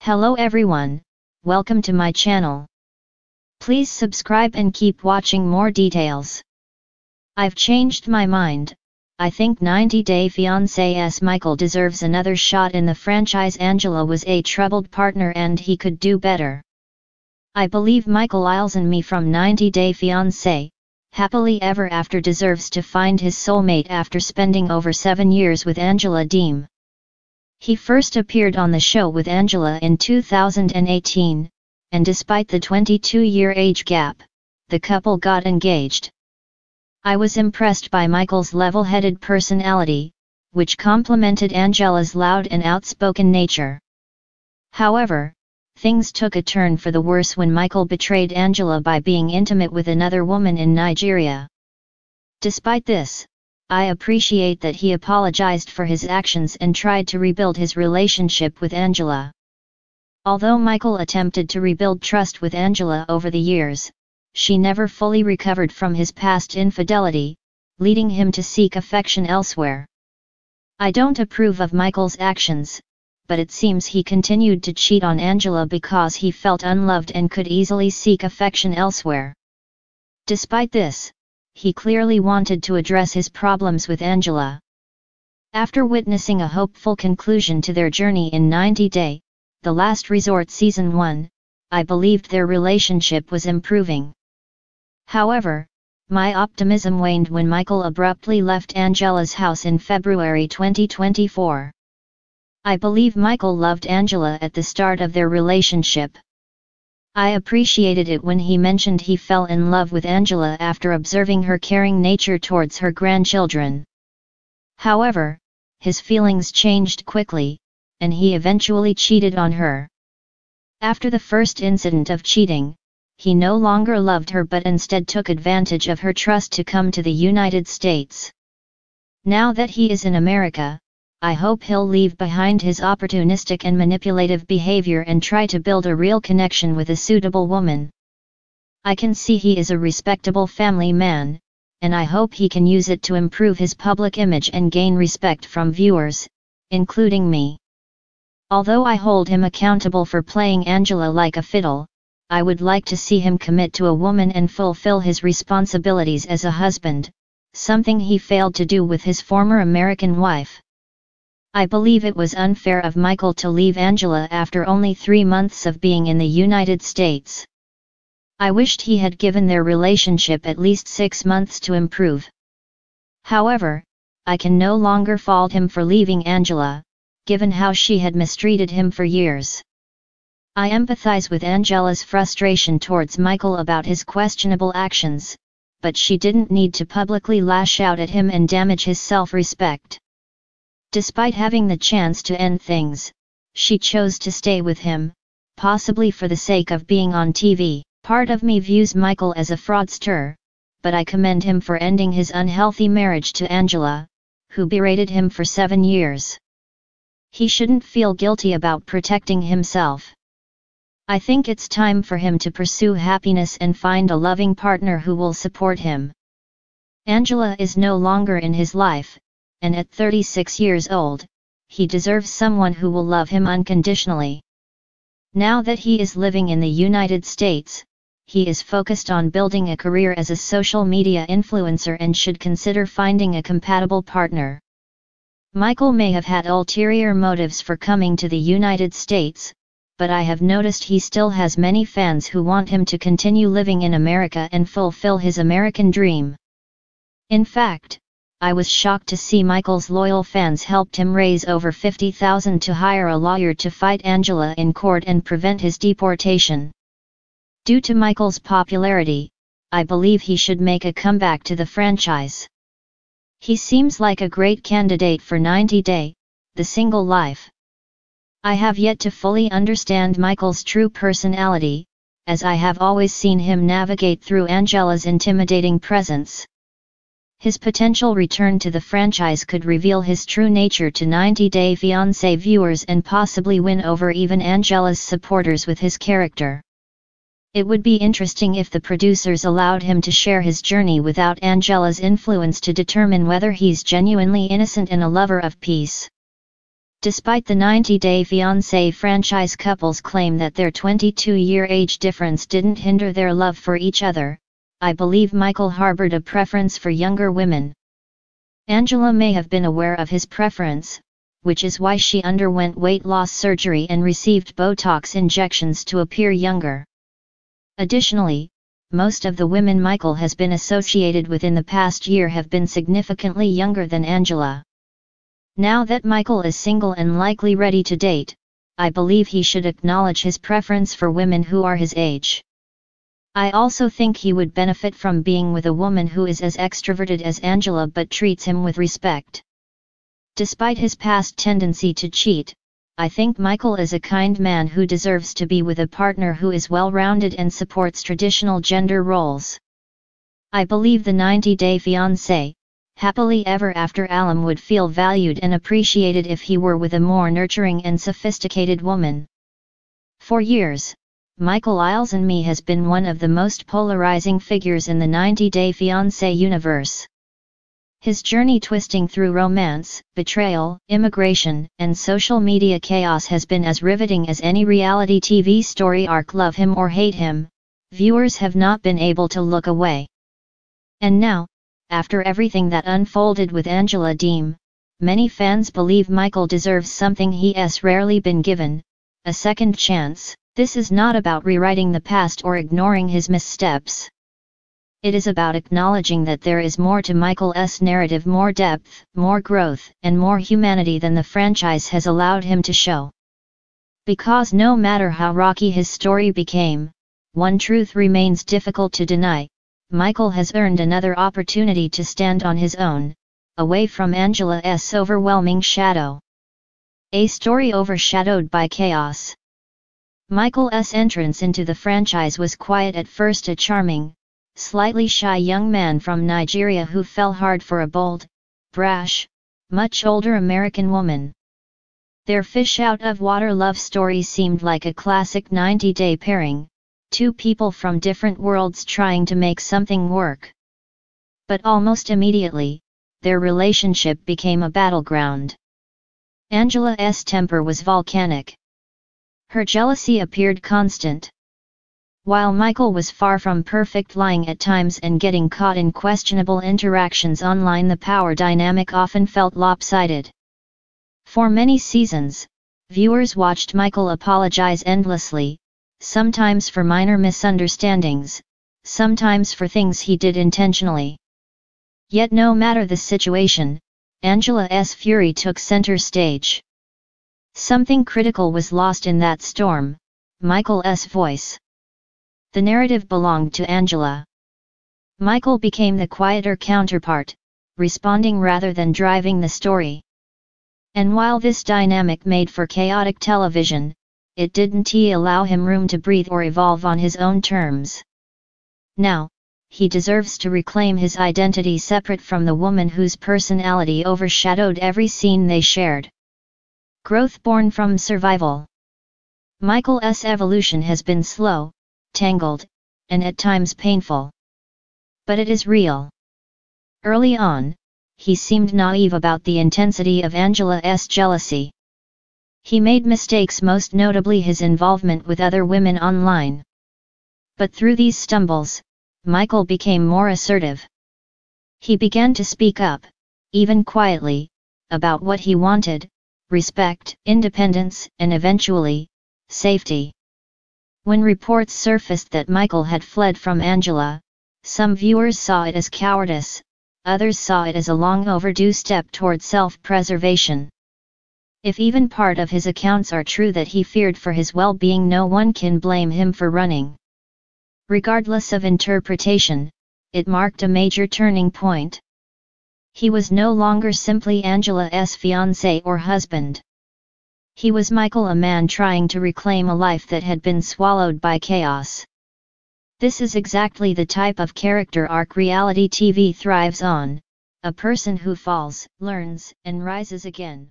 Hello everyone, welcome to my channel. Please subscribe and keep watching more details. I've changed my mind. I think 90 Day Fiancé's Michael deserves another shot in the franchise. Angela was a troubled partner and he could do better. I believe Michael Ilson from 90 Day Fiancé, Happily Ever After deserves to find his soulmate after spending over 7 years with Angela Deem. He first appeared on the show with Angela in 2018, and despite the 22-year age gap, the couple got engaged. I was impressed by Michael's level-headed personality, which complemented Angela's loud and outspoken nature. However, things took a turn for the worse when Michael betrayed Angela by being intimate with another woman in Nigeria. Despite this, I appreciate that he apologized for his actions and tried to rebuild his relationship with Angela. Although Michael attempted to rebuild trust with Angela over the years, she never fully recovered from his past infidelity, leading him to seek affection elsewhere. I don't approve of Michael's actions, but it seems he continued to cheat on Angela because he felt unloved and could easily seek affection elsewhere. Despite this, he clearly wanted to address his problems with Angela. After witnessing a hopeful conclusion to their journey in 90 Day, The Last Resort Season 1, I believed their relationship was improving. However, my optimism waned when Michael abruptly left Angela's house in February 2024. I believe Michael loved Angela at the start of their relationship. I appreciated it when he mentioned he fell in love with Angela after observing her caring nature towards her grandchildren. However, his feelings changed quickly, and he eventually cheated on her. After the first incident of cheating, he no longer loved her but instead took advantage of her trust to come to the United States. Now that he is in America, I hope he'll leave behind his opportunistic and manipulative behavior and try to build a real connection with a suitable woman. I can see he is a respectable family man, and I hope he can use it to improve his public image and gain respect from viewers, including me. Although I hold him accountable for playing Angela like a fiddle, I would like to see him commit to a woman and fulfill his responsibilities as a husband, something he failed to do with his former American wife. I believe it was unfair of Michael to leave Angela after only 3 months of being in the United States. I wished he had given their relationship at least 6 months to improve. However, I can no longer fault him for leaving Angela, given how she had mistreated him for years. I empathize with Angela's frustration towards Michael about his questionable actions, but she didn't need to publicly lash out at him and damage his self-respect. Despite having the chance to end things, she chose to stay with him, possibly for the sake of being on TV. Part of me views Michael as a fraudster, but I commend him for ending his unhealthy marriage to Angela, who berated him for 7 years. He shouldn't feel guilty about protecting himself. I think it's time for him to pursue happiness and find a loving partner who will support him. Angela is no longer in his life, and at 36 years old, he deserves someone who will love him unconditionally. Now that he is living in the United States, he is focused on building a career as a social media influencer and should consider finding a compatible partner. Michael may have had ulterior motives for coming to the United States, but I have noticed he still has many fans who want him to continue living in America and fulfill his American dream. In fact, I was shocked to see Michael's loyal fans helped him raise over $50,000 to hire a lawyer to fight Angela in court and prevent his deportation. Due to Michael's popularity, I believe he should make a comeback to the franchise. He seems like a great candidate for 90 Day, The Single Life. I have yet to fully understand Michael's true personality, as I have always seen him navigate through Angela's intimidating presence. His potential return to the franchise could reveal his true nature to 90 Day Fiancé viewers and possibly win over even Angela's supporters with his character. It would be interesting if the producers allowed him to share his journey without Angela's influence to determine whether he's genuinely innocent and a lover of peace. Despite the 90 Day Fiancé franchise couples claim that their 22-year age difference didn't hinder their love for each other, I believe Michael harbored a preference for younger women. Angela may have been aware of his preference, which is why she underwent weight loss surgery and received Botox injections to appear younger. Additionally, most of the women Michael has been associated with in the past year have been significantly younger than Angela. Now that Michael is single and likely ready to date, I believe he should acknowledge his preference for women who are his age. I also think he would benefit from being with a woman who is as extroverted as Angela but treats him with respect. Despite his past tendency to cheat, I think Michael is a kind man who deserves to be with a partner who is well-rounded and supports traditional gender roles. I believe the 90 Day Fiancé, happily ever after alum would feel valued and appreciated if he were with a more nurturing and sophisticated woman. For years, Michael Eilesme has been one of the most polarizing figures in the 90 Day Fiancé universe. His journey twisting through romance, betrayal, immigration, and social media chaos has been as riveting as any reality TV story arc. Love him or hate him, viewers have not been able to look away. And now, after everything that unfolded with Angela Deem, many fans believe Michael deserves something he has rarely been given, a second chance. This is not about rewriting the past or ignoring his missteps. It is about acknowledging that there is more to Michael's narrative, more depth, more growth, and more humanity than the franchise has allowed him to show. Because no matter how rocky his story became, one truth remains difficult to deny: Michael has earned another opportunity to stand on his own, away from Angela's overwhelming shadow. A story overshadowed by chaos. Michael's entrance into the franchise was quiet at first, a charming, slightly shy young man from Nigeria who fell hard for a bold, brash, much older American woman. Their fish-out-of-water love story seemed like a classic 90-day pairing, two people from different worlds trying to make something work. But almost immediately, their relationship became a battleground. Angela's temper was volcanic. Her jealousy appeared constant. While Michael was far from perfect, lying at times and getting caught in questionable interactions online, the power dynamic often felt lopsided. For many seasons, viewers watched Michael apologize endlessly, sometimes for minor misunderstandings, sometimes for things he did intentionally. Yet no matter the situation, Angela's fury took center stage. Something critical was lost in that storm: Michael's voice. The narrative belonged to Angela. Michael became the quieter counterpart, responding rather than driving the story. And while this dynamic made for chaotic television, it didn't allow him room to breathe or evolve on his own terms. Now, he deserves to reclaim his identity separate from the woman whose personality overshadowed every scene they shared. Growth born from survival. Michael's evolution has been slow, tangled, and at times painful. But it is real. Early on, he seemed naive about the intensity of Angela's jealousy. He made mistakes, most notably his involvement with other women online. But through these stumbles, Michael became more assertive. He began to speak up, even quietly, about what he wanted: respect, independence, and eventually, safety. When reports surfaced that Michael had fled from Angela, some viewers saw it as cowardice, others saw it as a long overdue step toward self-preservation. If even part of his accounts are true that he feared for his well-being, no one can blame him for running. Regardless of interpretation, it marked a major turning point. He was no longer simply Angela's fiancé or husband. He was Michael, a man trying to reclaim a life that had been swallowed by chaos. This is exactly the type of character arc reality TV thrives on: a person who falls, learns, and rises again.